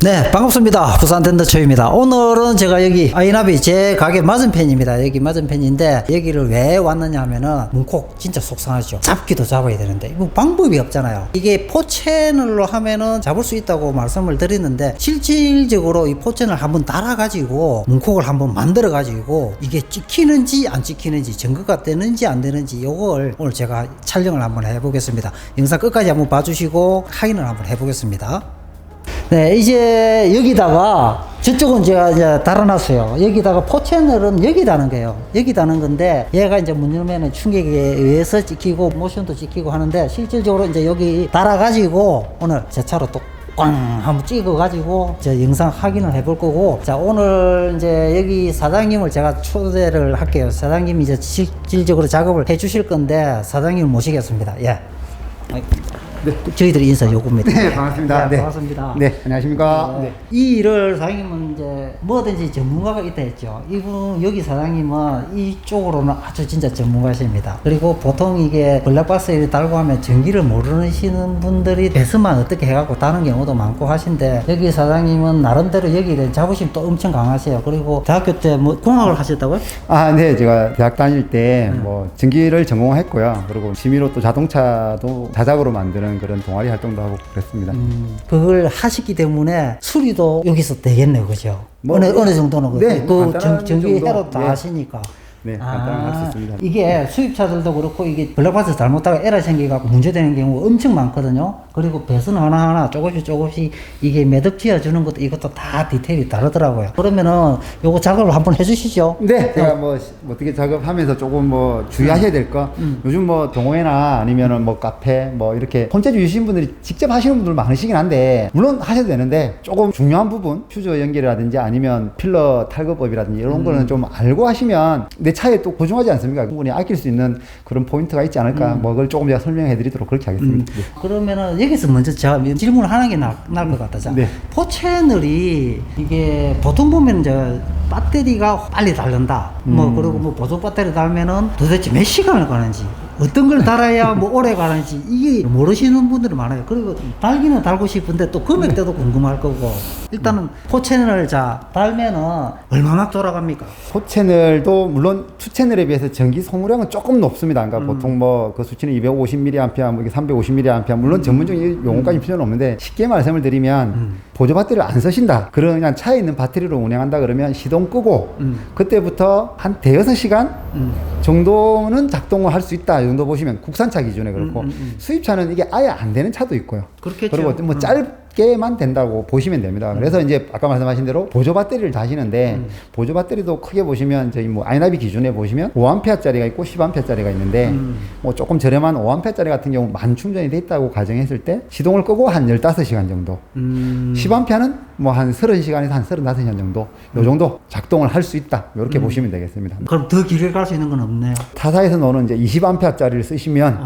네, 반갑습니다. 부산 덴더초입니다. 오늘은 제가 여기 아이나비 제 가게 맞은편입니다. 여기 맞은편인데 여기를 왜 왔느냐 하면은 문콕 진짜 속상하죠. 잡기도 잡아야 되는데 이거 방법이 없잖아요. 이게 포채널로 하면은 잡을 수 있다고 말씀을 드렸는데 실질적으로 이 포채널 한번 달아가지고 문콕을 한번 만들어가지고 이게 찍히는지 안 찍히는지 증거가 되는지 안 되는지 이걸 오늘 제가 촬영을 한번 해보겠습니다. 영상 끝까지 한번 봐주시고 확인을 한번 해보겠습니다. 네, 이제 여기다가 저쪽은 제가 이제 달아놨어요. 여기다가 포채널은 여기 다는 거예요. 여기 다는 건데 얘가 이제 문 열면은 충격에 의해서 찍히고 모션도 찍히고 하는데 실질적으로 이제 여기 달아가지고 오늘 제 차로 또 꽝 한번 찍어가지고 저 영상 확인을 해볼 거고, 자 오늘 이제 여기 사장님을 제가 초대를 할게요. 사장님이 이제 실질적으로 작업을 해주실 건데 사장님을 모시겠습니다. 예. 네. 저희들이 인사 요구입니다. 네, 반갑습니다. 네, 네. 반갑습니다. 네, 안녕하십니까. 네. 이 일을 사장님은 이제 뭐든지 전문가가 있다 했죠. 이분 여기 사장님은 이쪽으로는 아주 진짜 전문가십니다. 그리고 보통 이게 블랙박스를 달고 하면 전기를 모르시는 분들이 배수만 어떻게 해갖고 다는 경우도 많고 하신데, 여기 사장님은 나름대로 여기에 자부심 또 엄청 강하세요. 그리고 대학교 때 뭐 공학을 하셨다고요? 아, 네, 제가 대학 다닐 때 뭐 전기를 전공했고요. 그리고 취미로 또 자동차도 자작으로 만드는 그런 동아리 활동도 하고 그랬습니다. 그걸 하시기 때문에 수리도 여기서 되겠네요, 그죠? 뭐, 어느 정도는 네, 그 간단한 전기 정도. 회로 다 네. 하시니까. 네, 간단히 할 수 있습니다. 이게 수입차들도 그렇고 이게 블랙박스 잘못하고 에러 생기갖고 문제되는 경우가 엄청 많거든요. 그리고 배선 하나하나 조금씩 이게 매듭 지어주는 것도 이것도 다 디테일이 다르더라고요. 그러면은 요거 작업을 한번 해주시죠. 네, 제가 뭐 어떻게 작업하면서 조금 뭐 주의하셔야 될 거. 요즘 뭐 동호회나 아니면은 뭐 카페 뭐 이렇게 홈체주 유신 분들이 직접 하시는 분들 많으시긴 한데, 물론 하셔도 되는데 조금 중요한 부분, 퓨저 연결이라든지 아니면 필러 탈거법이라든지 이런 거는 좀 알고 하시면 내 차에 또 고정하지 않습니까? 충분히 아낄 수 있는 그런 포인트가 있지 않을까. 뭐 그걸 조금 제가 설명해 드리도록 그렇게 하겠습니다. 네. 그러면은 여기서 먼저 제가 질문을 하는 게 나을 것 같다. 네. 포채널이 이게 보통 보면 이제 배터리가 빨리 닳는다. 뭐 그리고 뭐 보조 배터리 달면은 도대체 몇 시간을 가는지, 어떤 걸 달아야 뭐 오래 가는지 이게 모르시는 분들이 많아요. 그리고 달기는 달고 싶은데 또 금액대도 궁금할 거고. 일단은 포채널 달면은 얼마나 돌아갑니까? 포채널도 물론 투채널에 비해서 전기 소모량은 조금 높습니다. 그러니까 보통 뭐 그 수치는 250mA, 뭐 이게 350mA, 물론 전문적인 용어까지 필요는 없는데 쉽게 말씀을 드리면 보조 배터리를 안 쓰신다. 그냥 차에 있는 배터리로 운행한다 그러면 시동 끄고 그때부터 한 대여섯 시간 정도는 작동을 할 수 있다. 이 정도 보시면 국산차 기준에 그렇고 수입차는 이게 아예 안 되는 차도 있고요. 그렇겠죠. 그리고 뭐 짧게만 된다고 보시면 됩니다. 그래서 이제 아까 말씀하신 대로 보조 배터리를 다시는데 보조 배터리도 크게 보시면 저희 뭐 아이나비 기준에 보시면 5A짜리가 있고 10A짜리가 있는데 뭐 조금 저렴한 5A짜리 같은 경우 만 충전이 돼 있다고 가정했을 때 시동을 끄고 한 15시간 정도 10A는 뭐 한 30시간에서 한 35시간 정도 요 정도 작동을 할 수 있다. 이렇게 보시면 되겠습니다. 그럼 더 길게 갈 수 있는 건 없네요. 타사에서 나오는 이제 20A짜리를 쓰시면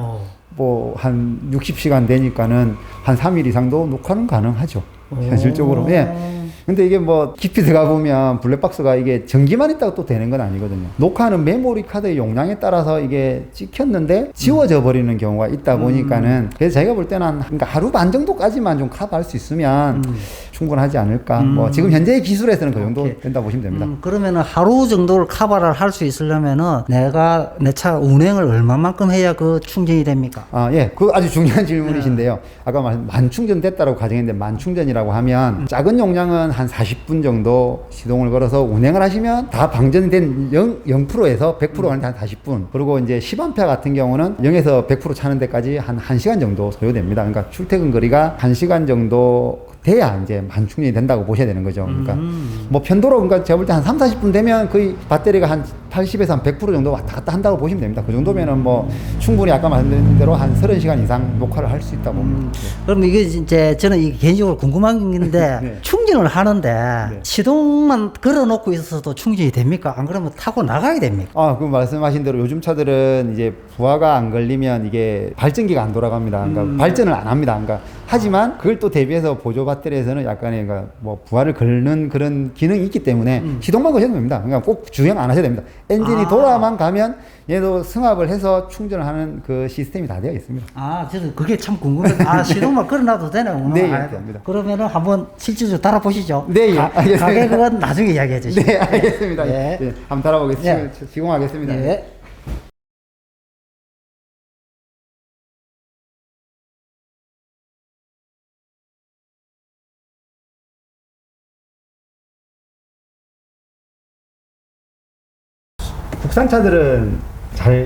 뭐 한 60시간 되니까는 한 3일 이상도 녹화는 가능하죠. 현실적으로. 예. 근데 이게 뭐 깊이 들어가 보면 블랙박스가 이게 전기만 있다고 또 되는 건 아니거든요. 녹화는 메모리 카드의 용량에 따라서 이게 찍혔는데 지워져 버리는 경우가 있다 보니까는, 그래서 제가 볼 때는 그러니까 하루 반 정도까지만 좀 커버할 수 있으면 충분하지 않을까. 뭐 지금 현재의 기술에서는 그 정도 된다 보시면 됩니다. 그러면은 하루 정도를 커버를 할 수 있으려면은 내가 내 차 운행을 얼마만큼 해야 그 충전이 됩니까? 아, 예. 그 아주 중요한 질문이신데요. 아까 말씀 만충전 됐다고 가정했는데 만충전이라고 하면 작은 용량은 한 40분 정도 시동을 걸어서 운행을 하시면 다 방전된 0%에서 100%는 한 40분. 그리고 이제 10A 같은 경우는 0에서 100% 차는 데까지 한 1시간 정도 소요됩니다. 그러니까 출퇴근 거리가 1시간 정도 돼야 이제 만충전이 된다고 보셔야 되는 거죠. 그러니까 뭐 편도로, 그러니까 제가 볼 때 한 3, 40분 되면 거의 배터리가 한 80에서 한 100% 정도 왔다 갔다 한다고 보시면 됩니다. 그 정도면은 뭐 충분히 아까 말씀드린 대로 한 30시간 이상 녹화를 할 수 있다고 봅니다. 그럼 이게 이제 저는 이게 개인적으로 궁금한 게 있는데 네. 충전을 하는데 네. 시동만 걸어놓고 있어도 충전이 됩니까? 안 그러면 타고 나가야 됩니까? 아, 그 말씀하신 대로 요즘 차들은 이제 부하가 안 걸리면 이게 발전기가 안 돌아갑니다. 그러니까 발전을 안 합니다. 그러니까 하지만 그걸 또 대비해서 보조 배터리에서는 약간의 그러니까 뭐 부하를 걸는 그런 기능이 있기 때문에 시동만 거셔도 됩니다. 그러니까 꼭 주행 안 하셔도 됩니다. 엔진이 아. 돌아만 가면 얘도 승합을 해서 충전을 하는 그 시스템이 다 되어 있습니다. 아, 저도 그게 참 궁금해요. 아, 시동만 걸어놔도 되나? 네, 아, 됩니다. 그러면은 한번 실질적으로 달아보시죠. 네, 예, 알겠습니다. 가격은 나중에 이야기해 주시죠. 네, 알겠습니다. 네. 예, 한번 달아보겠습니다. 네. 시공하겠습니다. 네. 국산차들은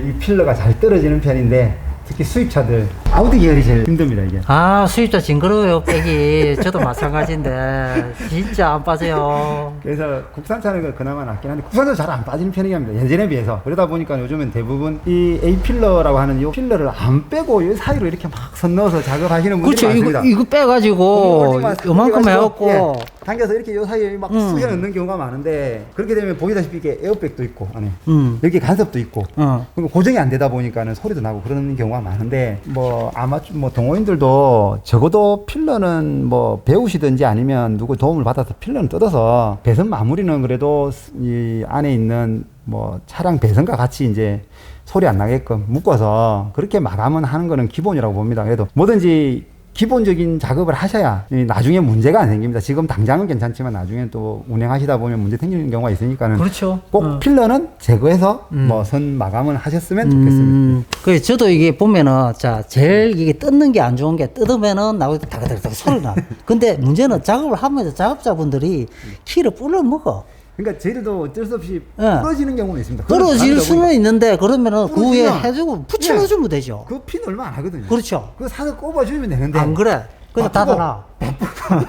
이 필러가 잘 떨어지는 편인데 특히 수입차들 아우디 계열이 제일 힘듭니다 이게. 아, 수입자 징그러워요, 백이. 저도 마찬가지인데. 진짜 안 빠져요. 그래서 국산차는 그나마 낫긴 한데 국산차도 잘 안 빠지는 편이긴 합니다. 예전에 비해서. 그러다 보니까 요즘은 대부분 이 A 필러라고 하는 이 필러를 안 빼고 이 사이로 이렇게 막 선 넣어서 작업하시는 분들이 그렇죠. 많습니다. 이거 빼가지고 요만큼 해갖고. 예, 당겨서 이렇게 요 사이에 막 쑤셔 넣는 경우가 많은데 그렇게 되면 보시다시피 이게 에어백도 있고 안에 여기 간섭도 있고 그리고 고정이 안 되다 보니까는 소리도 나고 그런 경우가 많은데 뭐 아마 뭐 동호인들도 적어도 필러는 뭐 배우시든지 아니면 누구 도움을 받아서 필러는 뜯어서 배선 마무리는 그래도 이 안에 있는 뭐 차량 배선과 같이 이제 소리 안 나게끔 묶어서 그렇게 마감은 하는 거는 기본이라고 봅니다. 그래도 뭐든지 기본적인 작업을 하셔야 나중에 문제가 안 생깁니다. 지금 당장은 괜찮지만 나중에 또 운행하시다 보면 문제 생기는 경우가 있으니까는 그렇죠. 꼭 필러는 제거해서 뭐 선 마감을 하셨으면 좋겠습니다. 그 저도 이게 보면은 자 제일 이게 뜯는 게 안 좋은 게 뜯으면은 나오고 다가다가 소리 나. 근데 문제는 작업을 하면서 작업자분들이 키를 불러 먹어. 그러니까 쟤도 어쩔 수 없이 예. 부러지는 경우는 있습니다. 떨어질 수는 있는데 그러면은 그 위에 부러지면 해주고 붙여주면 되죠. 그 핀 얼마 안 하거든요. 그렇죠. 그거 사서 꼽아주면 되는데 안 그래? 그냥 닫아놔.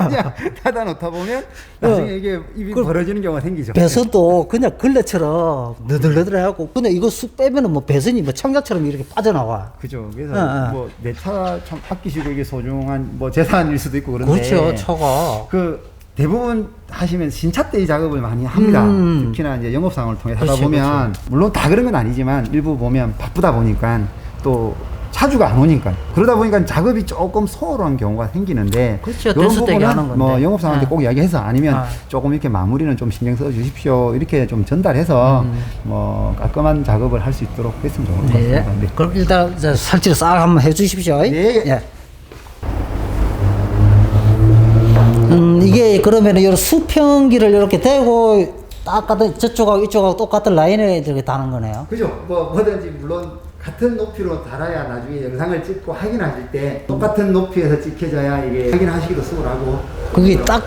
그냥 닫아 놓다 보면 나중에 이게 입이 벌어지는 경우가 생기죠. 배선도 그냥 걸레처럼 너덜너덜해갖고 근데 이거 쑥 빼면은 뭐 배선이 뭐 청자처럼 이렇게 빠져나와. 그죠. 그래서 예. 뭐 내 차 참 아끼시고 이게 소중한 뭐 재산일 수도 있고 그런데 그렇죠. 차가. 그 대부분 하시면 신차 때 이 작업을 많이 합니다. 특히나 이제 영업 상황을 통해 하다 그렇죠, 보면 물론 다 그런 건 아니지만 일부 보면 바쁘다 보니까 또 차주가 안 오니까 그러다 보니까 작업이 조금 소홀한 경우가 생기는데 그렇죠. 이런 대수되게 하는 부분은 건데. 뭐 영업 상황 때 꼭 이야기해서 아니면 아. 조금 이렇게 마무리는 좀 신경 써 주십시오 이렇게 좀 전달해서 뭐 깔끔한 작업을 할 수 있도록 했으면 좋을 것 네. 같습니다. 네. 그럼 일단 살찌를 싹 한번 해주십시오. 네. 예. 이게 그러면 이 수평기를 이렇게 대고 딱 같은 저쪽하고 이쪽하고 똑같은 라인에 이렇게 다는 거네요. 그죠. 뭐든지 물론 같은 높이로 달아야 나중에 영상을 찍고 확인하실 때 똑같은 높이에서 찍혀져야 이게 확인하시기도 수월하고. 그게 딱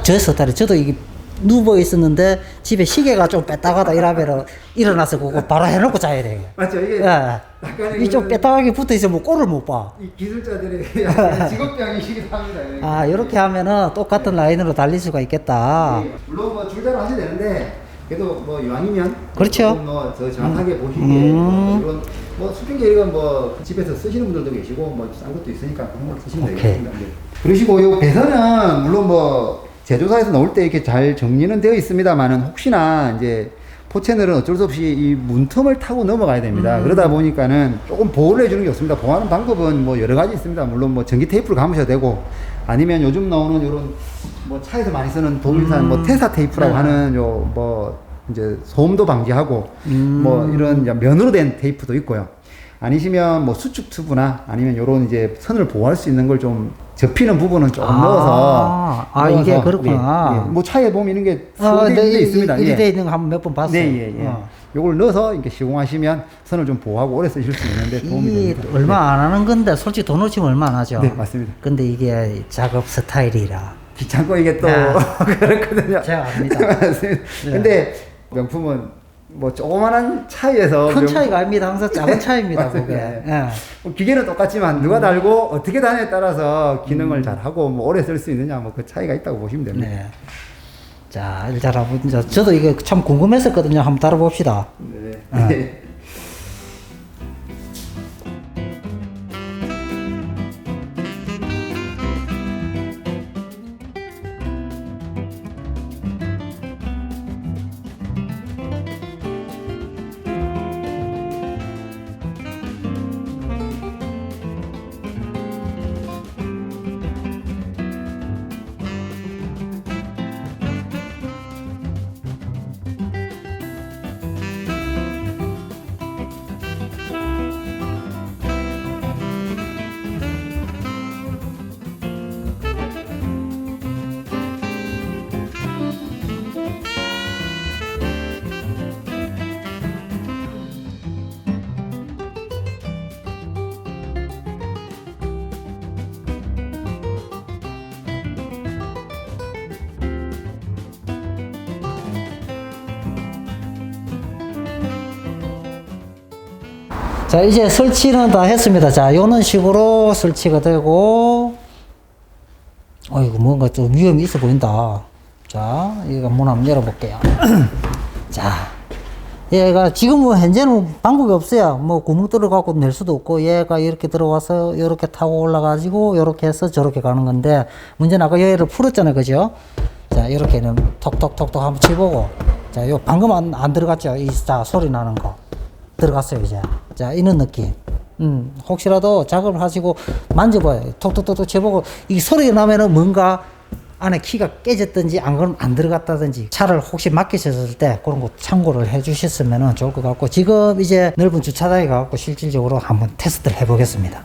저였었다래. 저도 이게 누워 있었는데 집에 시계가 좀 뺐다가다 이러면 일어나서 그거 바로 해놓고 자야 돼. 맞죠. 이게 예. 약간의 이좀 그런- 뺐다하게 붙어 있으면 꼴을 못 봐. 이 기술자들의 약간 직업병이시기도 합니다. 아, 이렇게 하면은 똑같은 라인으로 달릴 수가 있겠다. 네, 물론 뭐 줄자로 하셔야 되는데 그래도 뭐 이왕이면 그렇죠. 뭐더 정확하게 보시기에 뭐 이런 뭐 수평계 이건 뭐 집에서 쓰시는 분들도 계시고 뭐 싼 것도 있으니까 그런 걸 쓰시면 오케이. 되겠습니다. 네. 그러시고 요 배선은 물론 뭐 제조사에서 넣을 때 이렇게 잘 정리는 되어 있습니다만은 혹시나 이제 포채널은 어쩔 수 없이 이 문틈을 타고 넘어가야 됩니다. 그러다 보니까는 조금 보호를 해주는 게 없습니다. 보호하는 방법은 뭐 여러 가지 있습니다. 물론 뭐 전기 테이프를 감으셔도 되고 아니면 요즘 나오는 이런 뭐 차에서 많이 쓰는 독일산 뭐 테사 테이프라고 네. 하는 요 뭐 이제 소음도 방지하고 뭐 이런 이제 면으로 된 테이프도 있고요. 아니시면 뭐 수축 튜브나 아니면 요런 이제 선을 보호할 수 있는 걸 좀 접히는 부분은 좀 넣어서 이게 그렇구나. 네, 네. 뭐 차에 보면 이런 게 네, 돼 있습니다. 이렇게 예. 돼 있는 거 한번 몇 번 봤어요. 네, 예, 예. 요걸 넣어서 이렇게 시공하시면 선을 좀 보호하고 오래 쓰실 수 있는데 도움이 이 됩니다. 얼마 안 하는 건데 솔직히 돈 놓치면 얼마 안 하죠. 네, 맞습니다. 근데 이게 작업 스타일이라. 귀찮고 이게 또 야. 그렇거든요. 제가 압니다. 맞습니다. 네. 근데 명품은 뭐 조그만한 차이에서 큰 차이가 아닙니다. 항상 작은 차이입니다. 그게. 맞습니다. 예. 뭐 기계는 똑같지만 누가 달고 어떻게 다냐에 따라서 기능을 잘 하고 뭐 오래 쓸 수 있느냐 뭐 그 차이가 있다고 보시면 됩니다. 네. 자, 일단 한번 이제 저도 이게 참 궁금했었거든요. 한번 다뤄봅시다. 네. 네. 자, 이제 설치는 다 했습니다. 자, 요런 식으로 설치가 되고, 이거 뭔가 좀 위험이 있어 보인다. 자, 이거 문 한번 열어볼게요. 자, 얘가 지금은 현재는 방법이 없어요. 뭐 구멍 뚫어갖고 낼 수도 없고, 얘가 이렇게 들어와서 이렇게 타고 올라가지고 이렇게 해서 저렇게 가는 건데, 문제는 아까 얘를 풀었잖아요. 그죠? 자, 이렇게는 톡톡톡톡 한번 치보고, 자, 요 방금 안 들어갔죠? 자, 소리 나는 거. 들어갔어요, 이제. 자, 이런 느낌. 혹시라도 작업을 하시고 만져봐요. 톡톡톡톡 쳐보고, 이 소리가 나면은 뭔가 안에 키가 깨졌든지 안 그러면 안 들어갔다든지 차를 혹시 맡기셨을 때 그런 거 참고를 해 주셨으면 좋을 것 같고, 지금 이제 넓은 주차장에 가갖고 실질적으로 한번 테스트를 해 보겠습니다.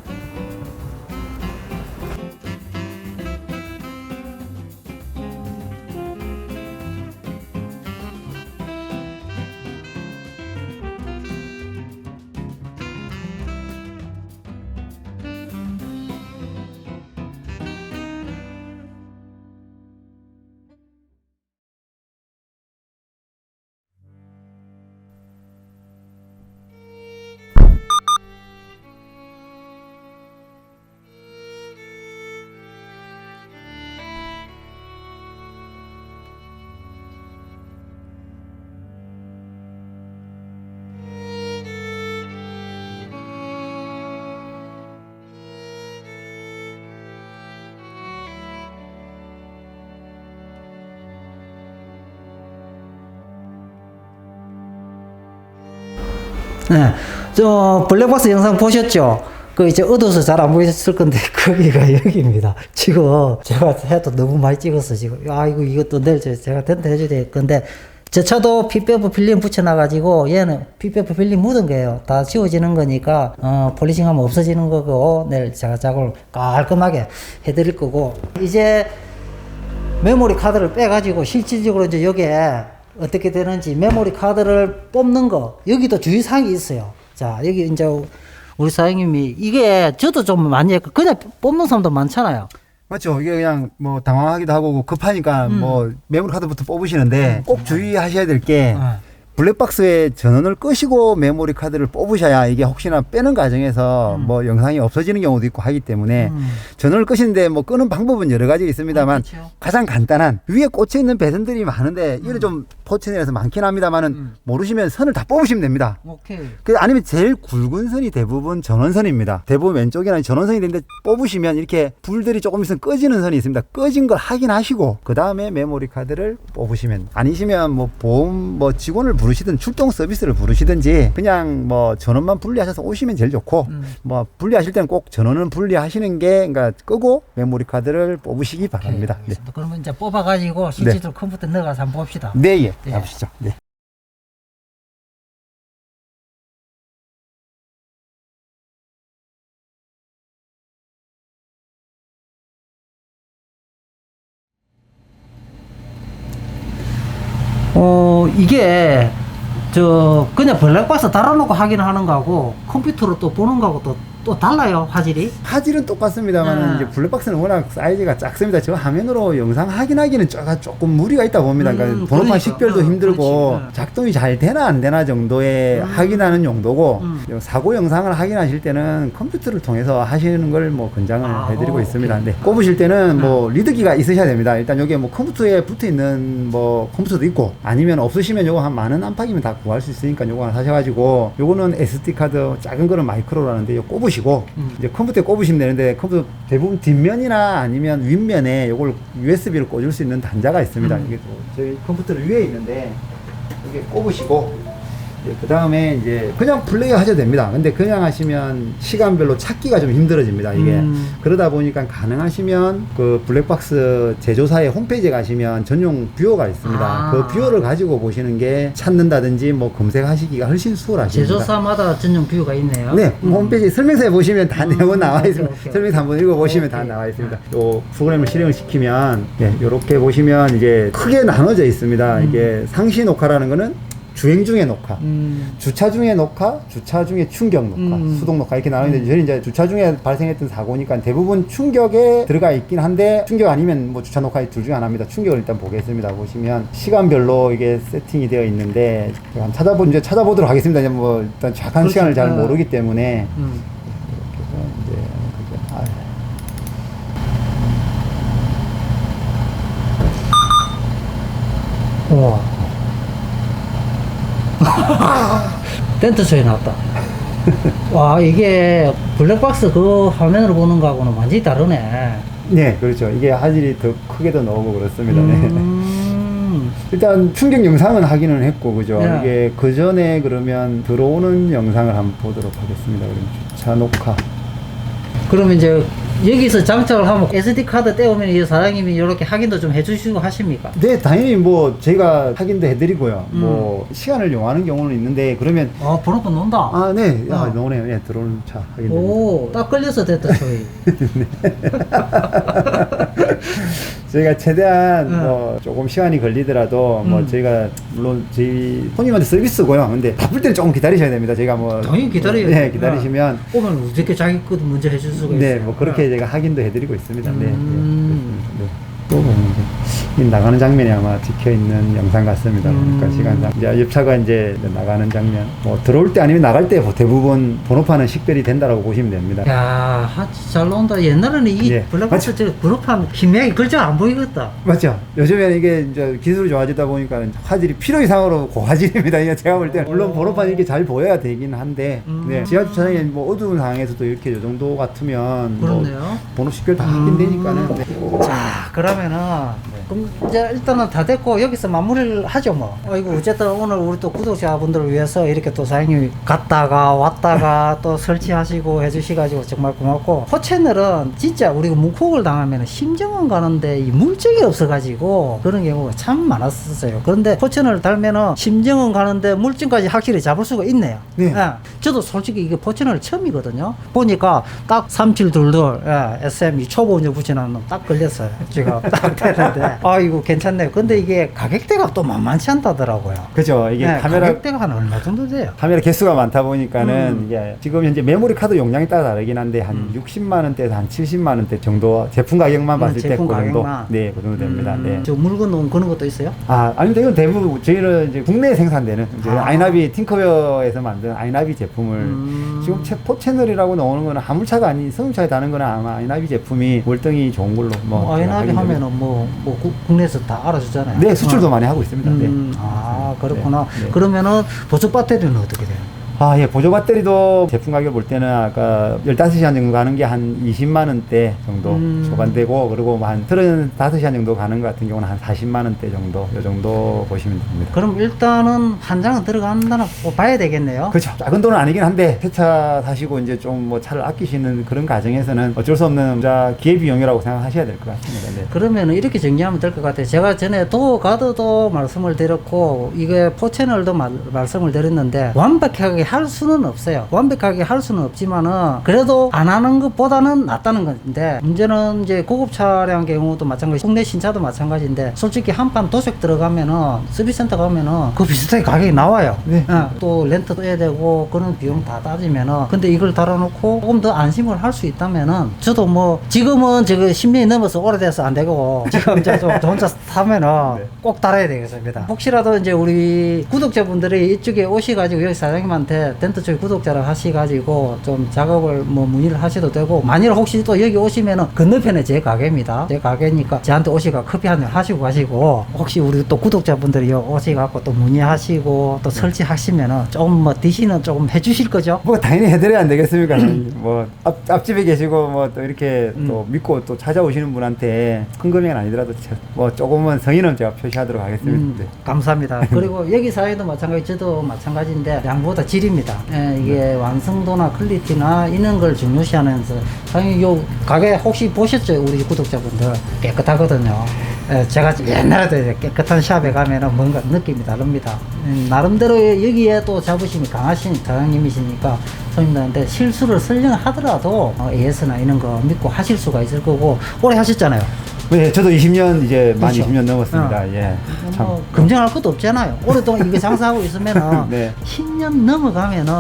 네, 저 블랙박스 영상 보셨죠? 그 이제 어두워서 잘 안 보이셨을 건데 거기가 여기입니다. 지금 제가 해도 너무 많이 찍었어 지금. 이것도 내일 제가 된다 해줘야 될 건데, 제 차도 PPF 필름 붙여놔가지고 얘는 PPF 필름 묻은 거예요. 다 지워지는 거니까 폴리싱하면 없어지는 거고, 내일 제가 작업을 깔끔하게 해드릴 거고, 이제 메모리 카드를 빼가지고 실질적으로 이제 여기에 어떻게 되는지 메모리 카드를 뽑는 거, 여기도 주의사항이 있어요. 자, 여기 이제 우리 사장님이, 이게 저도 좀 많이 했고 그냥 뽑는 사람도 많잖아요. 맞죠. 이게 그냥 뭐 당황하기도 하고 급하니까 뭐 메모리 카드부터 뽑으시는데, 꼭 주의하셔야 될 게 블랙박스에 전원을 끄시고 메모리 카드를 뽑으셔야, 이게 혹시나 빼는 과정에서 뭐 영상이 없어지는 경우도 있고 하기 때문에 전원을 끄시는데 뭐 끄는 방법은 여러 가지 있습니다만, 그렇죠. 가장 간단한, 위에 꽂혀 있는 배선들이 많은데 이게 좀 포천이라서 많긴 합니다만은 모르시면 선을 다 뽑으시면 됩니다. 오케이. 아니면 제일 굵은 선이 대부분 전원선입니다. 대부분 왼쪽에는 전원선이 되는데, 뽑으시면 이렇게 불들이 조금 있으면 꺼지는 선이 있습니다. 꺼진 걸 확인하시고 그 다음에 메모리 카드를 뽑으시면, 아니시면 뭐 보험 뭐 직원을 부르시든 출동 서비스를 부르시든지 그냥 뭐 전원만 분리하셔서 오시면 제일 좋고, 뭐 분리하실 때는 꼭 전원은 분리하시는 게, 그러니까 끄고 메모리 카드를 뽑으시기 바랍니다. 네. 그러면 이제 뽑아가지고 실질적으로 컴퓨터 넣어가서 한번 봅시다. 네, 예. 예. 가보시죠. 네. 이게 그냥 블랙박스 달아놓고 확인하는 거하고 컴퓨터로 또 보는 거하고 또 달라요, 화질이? 화질은 똑같습니다만 이제 블랙박스는 워낙 사이즈가 작습니다. 저 화면으로 영상 확인하기는 조금 무리가 있다 봅니다. 그러니까 번호판 그러니까. 식별도 힘들고 그렇지. 작동이 잘 되나 안 되나 정도의 확인하는 용도고, 사고 영상을 확인하실 때는 컴퓨터를 통해서 하시는 걸 뭐 권장을 해드리고 있습니다. 근데 꼽으실 때는 뭐 리드기가 있으셔야 됩니다. 일단 여기에 뭐 컴퓨터에 붙어 있는 뭐 컴퓨터도 있고, 아니면 없으시면 요거 한 만원 안팎이면 다 구할 수 있으니까 요거 하나 사셔가지고, 요거는 SD 카드, 작은 거는 마이크로라는데 요 꼽으시고 이제 컴퓨터에 꼽으시면 되는데, 컴퓨터 대부분 뒷면이나 아니면 윗면에 요걸 USB를 꽂을 수 있는 단자가 있습니다. 이게 또 저희 컴퓨터 위에 있는데, 이게 꼽으시고 그 다음에 이제 그냥 플레이 하셔도 됩니다. 근데 그냥 하시면 시간별로 찾기가 좀 힘들어집니다. 이게 그러다 보니까 가능하시면 그 블랙박스 제조사의 홈페이지에 가시면 전용 뷰어가 있습니다. 그 뷰어를 가지고 보시는 게 찾는다든지 뭐 검색하시기가 훨씬 수월하십니다. 제조사마다 전용 뷰가 있네요. 네, 홈페이지 설명서에 보시면 다 내용은 나와 있습니다. 오케이. 설명서 한번 읽어보시면 다 나와 있습니다. 요 프로그램을 실행을 시키면, 네, 요렇게 보시면 이제 크게 나눠져 있습니다. 이게 상시 녹화라는 거는 주행 중에 녹화, 음. 주차 중에 녹화, 주차 중에 충격 녹화, 수동 녹화 이렇게 나누는데 저희 이제 주차 중에 발생했던 사고니까 대부분 충격에 들어가 있긴 한데 충격 아니면 뭐 주차 녹화 둘 중에 하나입니다. 충격을 일단 보겠습니다. 보시면 시간별로 이게 세팅이 되어 있는데 제가 한번 이제 찾아보도록 하겠습니다. 이제 뭐 일단 정확한 그렇죠. 시간을 잘 모르기 때문에 이제 우와. 덴트 소리 났다. 와, 이게 블랙박스 그 화면으로 보는 거하고는 완전히 다르네. 네, 그렇죠. 이게 화질이 더 크게도 나오고 그렇습니다. 네. 일단 충격 영상은 확인을 했고, 그죠? 네. 이게 그 전에 그러면 들어오는 영상을 한번 보도록 하겠습니다. 그럼 주차 녹화. 그러면 이제 여기서 장착을 하면 SD 카드 떼오면 이 사장님이 이렇게 확인도 좀 해주시고 하십니까? 네, 당연히 뭐 제가 확인도 해드리고요. 뭐 시간을 요하는 경우는 있는데 그러면 번호판 논다. 아, 네, 나오네요. 네, 들어오는 차 확인. 오, 딱 걸려서 됐다, 저희. 저희가 최대한 뭐 조금 시간이 걸리더라도 뭐 저희가 물론 저희 손님한테 서비스고요. 근데 바쁠 때는 조금 기다리셔야 됩니다. 저희가 뭐 당연히 기다려요. 네, 기다리시면 오면 어떻게 자기 것도 먼저 해줄 수가 있어요. 네, 뭐 그렇게 제가 확인도 해드리고 있습니다. 네, 네, 음. 네. 또 보면 이제 나가는 장면이 아마 찍혀 있는 영상 같습니다. 그러니까 시간당 이제 옆차가 이제 나가는 장면. 뭐 들어올 때 아니면 나갈 때 대부분 번호판은 식별이 된다라고 보시면 됩니다. 야, 하지 잘 나온다. 옛날에는 이 예. 블랙박스 저 번호판 희미하게 글자가 안 보이겠다. 맞죠? 요즘에는 이게 이제 기술이 좋아지다 보니까 화질이 필요 이상으로 고화질입니다. 이게 제가 볼 때 물론 번호판이 이렇게 잘 보여야 되긴 한데 네, 지하 주차장에 뭐 어두운 상황에서도 이렇게 요 정도 같으면 그렇네요. 뭐 번호 식별 다 하긴 되니까는. 네. 자, 그러면은 그럼 이제 일단은 다 됐고 여기서 마무리를 하죠 뭐. 이거 어쨌든 오늘 우리 또 구독자분들을 위해서 이렇게 또 사장님이 갔다가 왔다가 또 설치하시고 해주시가지고 정말 고맙고, 포채널은 진짜 우리가 문콕을 당하면 심정원 가는데 이 물적이 없어가지고 그런 경우가 참 많았었어요. 그런데 포채널을 달면은 심정원 가는데 물증까지 확실히 잡을 수가 있네요. 네. 예. 저도 솔직히 이게 포채널 처음이거든요. 보니까 딱 3722 SM 이 초보 운전 붙여놓은 놈 딱 걸렸어요. 제가 딱 되는데 이거 괜찮네요. 근데 이게 가격대가 또 만만치 않다더라고요. 그죠? 이게 네, 카메라 가격대가 한 얼마 정도 돼요? 카메라 개수가 많다 보니까는 이게 지금 현재 메모리 카드 용량에 따라 다르긴 한데 한 60만 원대에서 한 70만 원대 정도 제품 가격만 봤을 때 그 제품 정도 가격만. 네, 그 정도 됩니다. 네. 저 물건 놓은 그런 것도 있어요? 아닙니다. 이건 대부분 저희는 이제 국내에 생산되는 이제 아. 아이나비 팅커웨어에서 만든 아이나비 제품을 지금 포채널이라고 나오는 거는 화물차가 아닌 승용차에 다는 거는 아마 아이나비 제품이 월등히 좋은 걸로 뭐 제가 아이나비 확인됩니다. 하면은 뭐 국내에서 다 알아주잖아요. 네, 수출도 많이 하고 있습니다. 네. 그렇구나. 네, 네. 그러면은 보조 배터리는 어떻게 돼요? 예, 보조 배터리도 제품 가격 볼 때는 아까 15시간 정도 가는 게 한 20만 원대 정도 초반되고, 그리고 한 35시간 정도 가는 것 같은 경우는 한 40만 원대 정도, 요 정도 보시면 됩니다. 그럼 일단은 한 장은 들어간다는 거 봐야 되겠네요. 그렇죠. 작은 돈은 아니긴 한데, 새 차 사시고 이제 좀 뭐 차를 아끼시는 그런 과정에서는 어쩔 수 없는 기회비용이라고 생각하셔야 될 것 같습니다. 네. 그러면은 이렇게 정리하면 될 것 같아요. 제가 전에 도어가드도 말씀을 드렸고, 이게 포채널도 말씀을 드렸는데, 완벽하게 할 수는 없어요. 완벽하게 할 수는 없지만은 그래도 안 하는 것보다는 낫다는 건데, 문제는 이제 고급 차량 경우도 마찬가지, 국내 신차도 마찬가지인데, 솔직히 한판 도색 들어가면은 서비스센터 가면은 그 비슷하게 가격이 나와요. 네. 또 렌트도 해야 되고 그런 비용 다 따지면은, 근데 이걸 달아놓고 조금 더 안심을 할 수 있다면은, 저도 뭐 지금은 지금 10년이 넘어서 오래돼서 안 되고 지금 저 혼자 타면은 네. 꼭 달아야 되겠습니다. 혹시라도 이제 우리 구독자분들이 이쪽에 오시가지고 여기 사장님한테 덴트 쪽 구독자를 하시가지고 좀 작업을 뭐 문의를 하셔도 되고, 만일 혹시 또 여기 오시면은 건너편에 제 가게입니다. 제 가게니까 저한테 오시가 커피 한 잔 하시고 가시고, 혹시 우리 또 구독자분들이 오시갖고 또 문의하시고 또 설치하시면은 좀 뭐 DC는 조금 해주실 거죠? 뭐 당연히 해드려야 안 되겠습니까? 뭐 앞집에 계시고 뭐 또 이렇게 또 믿고 또 찾아오시는 분한테 큰 금액은 아니더라도 뭐 조금은 성의는 제가 표시하도록 하겠습니다. 감사합니다. 그리고 여기 사회도 마찬가지, 저도 마찬가지인데 양보다 질입니다. 이게 완성도나 퀄리티나 이런 걸 중요시하면서, 당연히 요 가게 혹시 보셨죠? 우리 구독자분들 깨끗하거든요. 제가 옛날에도 이제 깨끗한 샵에 가면은 뭔가 느낌이 다릅니다. 나름대로 여기에 또 자부심이 강하신 사장님이시니까 손님들한테 실수를 설령 하더라도 AS나 이런 거 믿고 하실 수가 있을 거고, 오래 하셨잖아요. 네, 저도 20년 이제 만 그렇죠. 20년 넘었습니다. 예. 참. 뭐 검증할 것도 없잖아요. 오랫동안 이거 장사하고 있으면은 네. 10년 넘어가면은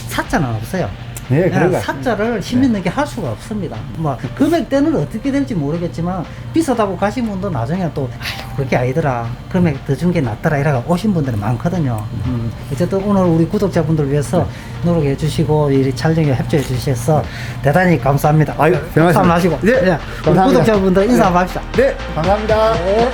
사자는 없어요. 네, 그런 것 사자를 10년 넘게 할 수가 없습니다. 뭐 금액대는 어떻게 될지 모르겠지만 비싸다고 가신 분도 나중에 또 아유 그게 아니더라. 금액 더 준 게 낫더라 이래가 오신 분들이 많거든요. 어쨌든 오늘 우리 구독자분들 위해서 노력해 주시고 이 촬영에 협조해 주셔서 대단히 감사합니다. 아유, 별 말씀. 감사하시고 네, 우리 감사합니다. 구독자분들 인사 한번 합시다. 네, 감사합니다. 네.